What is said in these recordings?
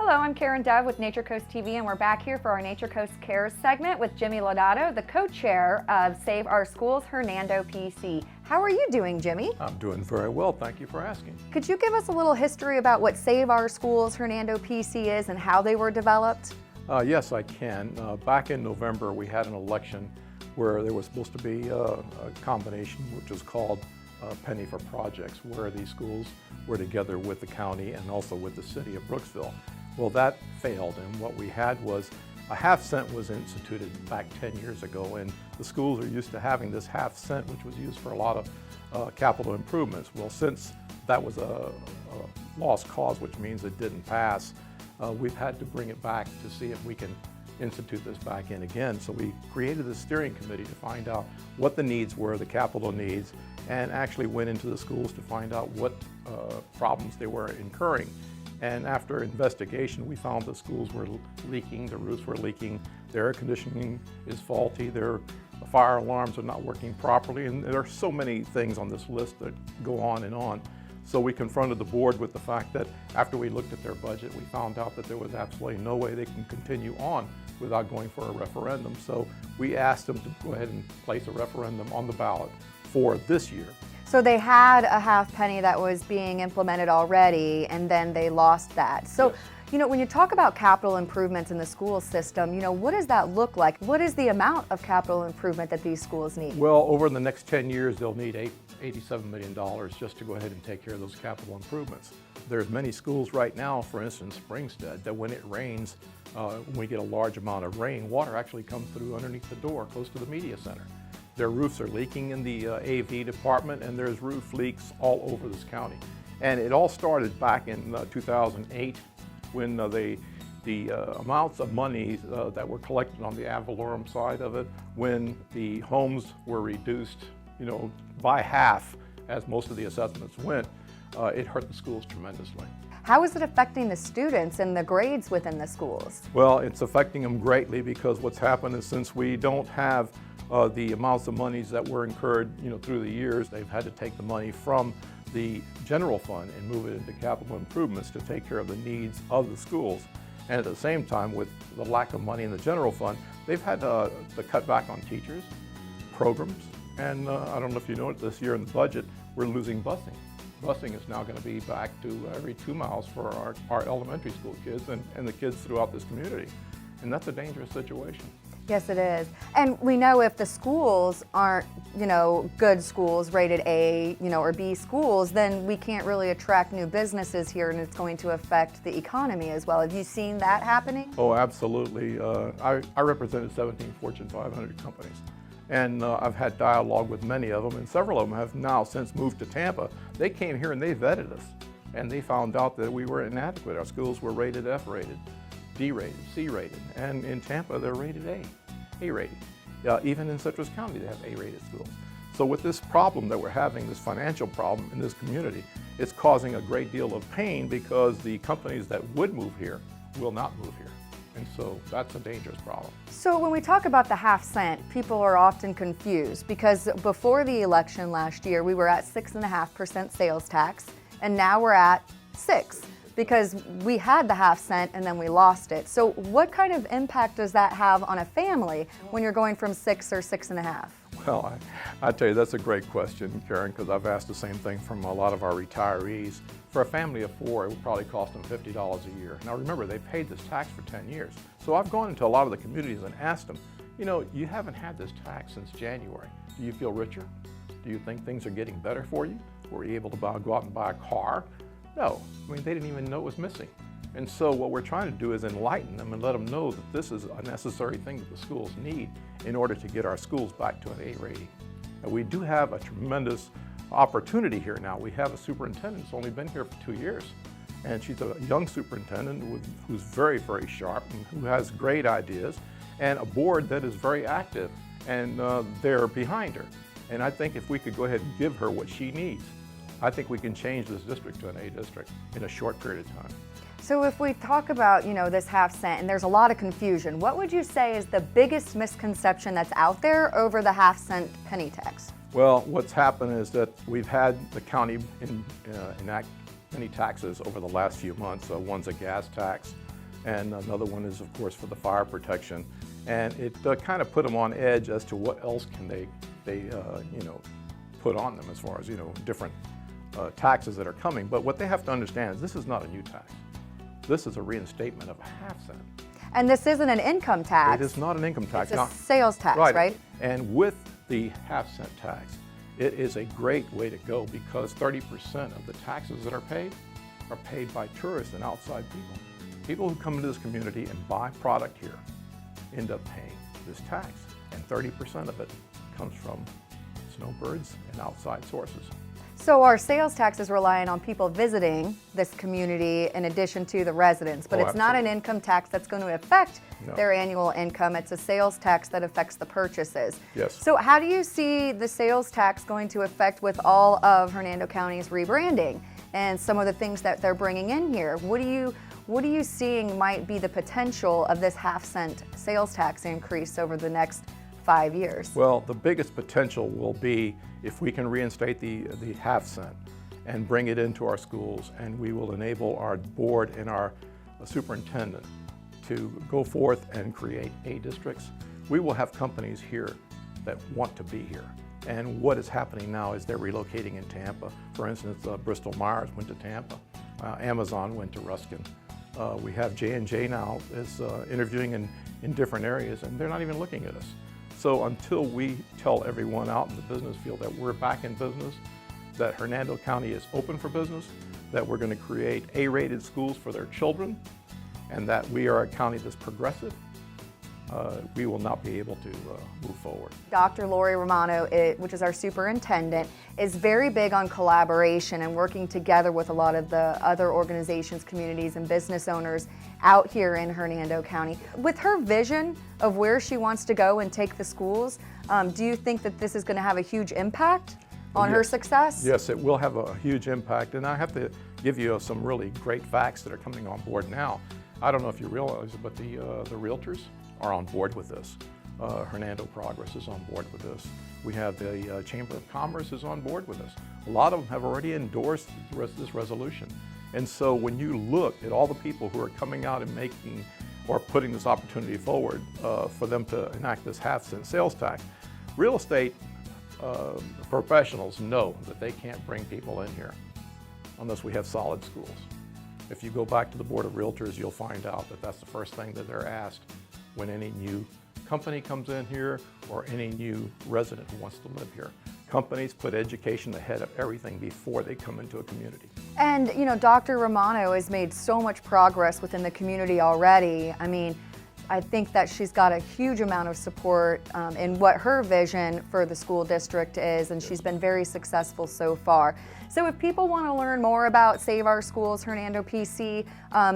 Hello, I'm Karen Dove with Nature Coast TV, and we're back here for our Nature Coast Cares segment with Jimmy Lodato, the co-chair of SOS Our Schools Hernando PC. How are you doing, Jimmy? I'm doing very well, thank you for asking. Could you give us a little history about what SOS Our Schools Hernando PC is and how they were developed? Yes, I can. Back in November, we had an election where there was supposed to be a combination which was called Penny for Projects, where these schools were together with the county and also with the city of Brooksville. Well, that failed, and what we had was a half cent was instituted back 10 years ago, and the schools are used to having this half cent, which was used for a lot of capital improvements. Well, since that was a lost cause, which means it didn't pass, we've had to bring it back to see if we can institute this back in again. So we created a steering committee to find out what the needs were, the capital needs, and actually went into the schools to find out what problems they were incurring. And after investigation, we found the schools were leaking, the roofs were leaking, their air conditioning is faulty, their fire alarms are not working properly, and there are so many things on this list that go on and on. So we confronted the board with the fact that after we looked at their budget, we found out that there was absolutely no way they can continue on without going for a referendum. So we asked them to go ahead and place a referendum on the ballot for this year. So they had a half penny that was being implemented already, and then they lost that. So, Yes. You know, when you talk about capital improvements in the school system, you know, what does that look like? What is the amount of capital improvement that these schools need? Well, over the next 10 years, they'll need $87 million just to go ahead and take care of those capital improvements. There's many schools right now, for instance, Springstead, that when it rains, when we get a large amount of rain, water actually comes through underneath the door close to the media center. Their roofs are leaking in the AV department, and there's roof leaks all over this county. And it all started back in 2008 when the amounts of money that were collected on the ad valorem side of it, when the homes were reduced, you know, by half, as most of the assessments went, it hurt the schools tremendously. How is it affecting the students and the grades within the schools? Well, it's affecting them greatly because what's happened is since we don't have the amounts of monies that were incurred, you know, through the years, they've had to take the money from the general fund and move it into capital improvements to take care of the needs of the schools. And at the same time, with the lack of money in the general fund, they've had to cut back on teachers, programs, and I don't know if you know it, this year in the budget, we're losing busing. Busing is now going to be back to every 2 miles for our elementary school kids and the kids throughout this community. And that's a dangerous situation. Yes, it is. And we know if the schools aren't, you know, good schools, rated A, you know, or B schools, then we can't really attract new businesses here, and it's going to affect the economy as well. Have you seen that happening? Oh, absolutely. I represented 17 Fortune 500 companies, and I've had dialogue with many of them, and several of them have now since moved to Tampa. They came here and they vetted us, and they found out that we were inadequate. Our schools were rated F rated, D rated, C rated, and in Tampa they're rated A rated. Even in Citrus County they have A rated schools. So with this problem that we're having, this financial problem in this community, it's causing a great deal of pain because the companies that would move here will not move here. And so that's a dangerous problem. So when we talk about the half cent, people are often confused because before the election last year we were at 6.5% sales tax, and now we're at 6%. Because we had the half cent and then we lost it. So what kind of impact does that have on a family when you're going from 6 or 6.5? Well, I tell you, that's a great question, Karen, because I've asked the same thing from a lot of our retirees. For a family of 4, it would probably cost them $50 a year. Now remember, they paid this tax for 10 years. So I've gone into a lot of the communities and asked them, you know, you haven't had this tax since January. Do you feel richer? Do you think things are getting better for you? Were you able to go out and buy a car? No, I mean, they didn't even know it was missing. And so what we're trying to do is enlighten them and let them know that this is a necessary thing that the schools need in order to get our schools back to an A rating. And we do have a tremendous opportunity here now. We have a superintendent who's only been here for 2 years. And she's a young superintendent who's very, very sharp and who has great ideas, and a board that is very active, and they're behind her. And I think if we could go ahead and give her what she needs, I think we can change this district to an A district in a short period of time. So if we talk about, you know, this half cent, and there's a lot of confusion, what would you say is the biggest misconception that's out there over the half cent penny tax? Well, what's happened is that we've had the county enact many taxes over the last few months. One's a gas tax, and another one is, of course, for the fire protection. And it kind of put them on edge as to what else can they put on them as far as, different taxes that are coming. But what they have to understand is this is not a new tax. This is a reinstatement of a half-cent. And this isn't an income tax. It is not an income tax. It's a sales tax, right? And with the half-cent tax, it is a great way to go because 30% of the taxes that are paid by tourists and outside people. People who come into this community and buy product here end up paying this tax, and 30% of it comes from snowbirds and outside sources. So our sales tax is relying on people visiting this community in addition to the residents, but it's not an income tax that's going to affect their annual income. It's a sales tax that affects the purchases. Yes. So how do you see the sales tax going to affect with all of Hernando County's rebranding and some of the things that they're bringing in here? What are you seeing might be the potential of this half-cent sales tax increase over the next 5 years? Well, the biggest potential will be if we can reinstate the half-cent and bring it into our schools, and we will enable our board and our superintendent to go forth and create A districts. We will have companies here that want to be here. And what is happening now is they're relocating in Tampa. For instance, Bristol-Myers went to Tampa. Amazon went to Ruskin. We have J&J now is interviewing in different areas, and they're not even looking at us. So until we tell everyone out in the business field that we're back in business, that Hernando County is open for business, that we're going to create A-rated schools for their children, and that we are a county that's progressive, we will not be able to move forward. Dr. Lori Romano, which is our superintendent, is very big on collaboration and working together with a lot of the other organizations, communities, and business owners out here in Hernando County. With her vision of where she wants to go and take the schools, do you think that this is going to have a huge impact on her success? Yes, it will have a huge impact, and I have to give you some really great facts that are coming on board now. I don't know if you realize it, but the realtors are on board with this. Hernando Progress is on board with this. We have the Chamber of Commerce is on board with this. A lot of them have already endorsed this resolution. And so when you look at all the people who are coming out and making or putting this opportunity forward for them to enact this half-cent sales tax, real estate professionals know that they can't bring people in here unless we have solid schools. If you go back to the Board of Realtors, you'll find out that that's the first thing that they're asked when any new company comes in here or any new resident who wants to live here. Companies put education ahead of everything before they come into a community. And Dr. Romano has made so much progress within the community already. I mean, I think that she's got a huge amount of support in what her vision for the school district is, and she's been very successful so far. So if people want to learn more about Save Our Schools, Hernando PC,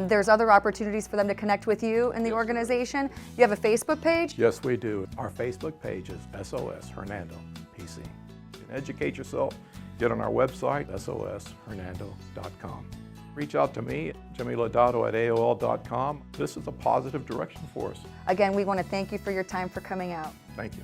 there's other opportunities for them to connect with you in the organization. You have a Facebook page? Yes, we do. Our Facebook page is SOS Hernando PC. You can educate yourself, get on our website, soshernando.com. Reach out to me, jimmylodato@aol.com. This is a positive direction for us. Again, we want to thank you for your time for coming out. Thank you.